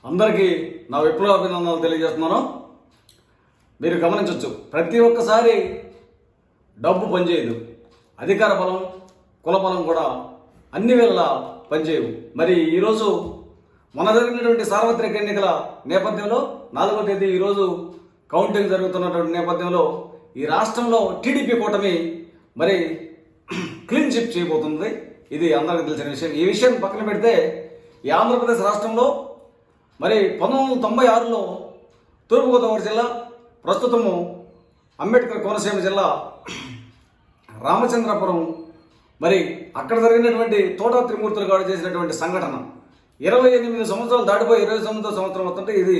అందరికీ నా విప్లవ అభినందనలు తెలియజేస్తున్నాను. మీరు గమనించవచ్చు, ప్రతి ఒక్కసారి డబ్బు పనిచేయదు, అధికార బలం, కుల బలం కూడా అన్ని వేళలా పనిచేయవు. మరి ఈరోజు మొన్న జరిగినటువంటి సార్వత్రిక ఎన్నికల నేపథ్యంలో 4వ తేదీ ఈరోజు కౌంటింగ్ జరుగుతున్నటువంటి నేపథ్యంలో ఈ రాష్ట్రంలో టీడీపీ కూటమి మరి క్లీన్ చిప్ చేయబోతుంది. ఇది అందరికీ తెలిసిన విషయం. ఈ విషయం పక్కన పెడితే ఈ ఆంధ్రప్రదేశ్ రాష్ట్రంలో మరి 1996లో తూర్పుగోదావరి జిల్లా, ప్రస్తుతము అంబేద్కర్ కోనసీమ జిల్లా రామచంద్రపురం, మరి అక్కడ జరిగినటువంటి తోటా త్రిమూర్తులు గారు చేసినటువంటి సంఘటన 28 సంవత్సరాలు దాటిపోయి 29వ సంవత్సరం అవుతుంటే ఇది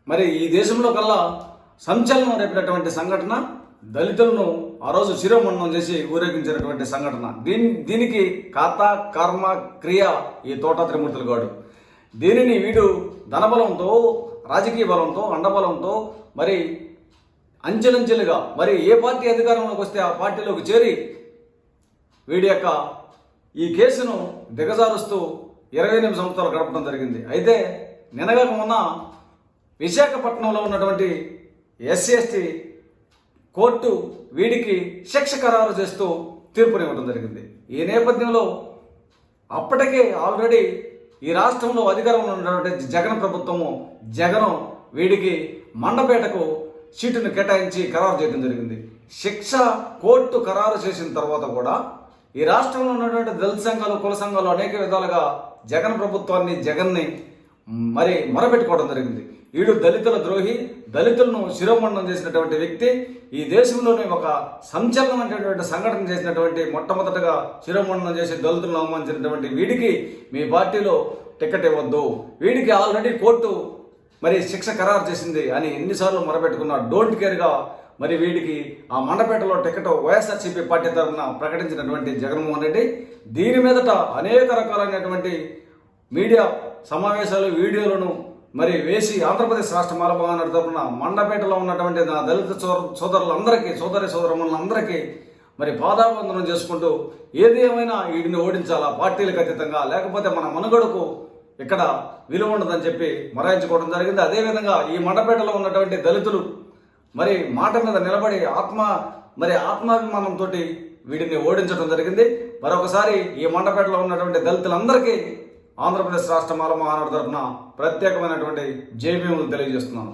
మరి ఈ దేశంలో కల్లా సంచలనం రేపినటువంటి సంఘటన. దళితులను ఆ రోజు శిరోమండనం చేసి ఊరేగించినటువంటి సంఘటన. దీనికి ఖాతా, కర్మ, క్రియ ఈ తోటా త్రిమూర్తులు గాడు. దీనిని వీడు ధనబలంతో, రాజకీయ బలంతో, అండబలంతో మరి అంచెలంచెలుగా మరి ఏ పార్టీ అధికారంలోకి వస్తే ఆ పార్టీలోకి చేరి వీడి యొక్క ఈ కేసును దిగజారుస్తూ 28 సంవత్సరాలు గడపడం జరిగింది. అయితే నిన్నగాక మొన్న విశాఖపట్నంలో ఉన్నటువంటి SC/ST కోర్టు వీడికి శిక్ష ఖరారు చేస్తూ తీర్పునివ్వడం జరిగింది. ఈ నేపథ్యంలో అప్పటికే ఆల్రెడీ ఈ రాష్ట్రంలో అధికారంలో ఉన్నటువంటి జగన్ ప్రభుత్వము వీడికి మండపేటకు సీటును కేటాయించి ఖరారు చేయడం జరిగింది. శిక్ష కోర్టు ఖరారు చేసిన తర్వాత కూడా ఈ రాష్ట్రంలో ఉన్నటువంటి దళిత సంఘాలు, కుల సంఘాలు అనేక విధాలుగా జగన్ ప్రభుత్వాన్ని, జగన్ని మరి మొరపెట్టుకోవడం జరిగింది. వీడు దళితుల ద్రోహి, దళితులను శిరోమండనం చేసినటువంటి వ్యక్తి, ఈ దేశంలోనే ఒక సంచలనమైనటువంటి సంఘటన చేసినటువంటి, మొట్టమొదటగా శిరోమండనం చేసి దళితులను అవమానించినటువంటి వీడికి మీ పార్టీలో టికెట్ ఇవ్వద్దు, వీడికి ఆల్రెడీ కోర్టు మరి శిక్ష ఖరారు చేసింది అని ఎన్నిసార్లు మొరపెట్టుకున్నా డోంట్ కేర్గా మరి వీడికి ఆ మండపేటలో టికెట్ వైఎస్ఆర్సీపీ పార్టీ తరఫున ప్రకటించినటువంటి జగన్మోహన్ రెడ్డి దీని మీదట అనేక రకాలైనటువంటి మీడియా సమావేశాలు, వీడియోలను మరి వేసి ఆంధ్రప్రదేశ్ రాష్ట్ర మాలభవన్ తరఫున మండపేటలో ఉన్నటువంటి నా దళిత సోదరులందరికీ, సోదరీమణులందరికీ మరి పాదాబంధనం చేసుకుంటూ ఏది ఏమైనా వీడిని ఓడించాలా, పార్టీలకు అతీతంగా, లేకపోతే మన మనుగడకు ఇక్కడ విలువ ఉండదని చెప్పి మొరాయించుకోవడం జరిగింది. అదేవిధంగా ఈ మండపేటలో ఉన్నటువంటి దళితులు మరి మాట మీద నిలబడి ఆత్మాభిమానంతో వీడిని ఓడించడం జరిగింది. మరొకసారి ఈ మండపేటలో ఉన్నటువంటి దళితులందరికీ ఆంధ్రప్రదేశ్ రాష్ట్ర మాల మహానాడు తరఫున ప్రత్యేకమైనటువంటి జైభీములు తెలియజేస్తున్నాను.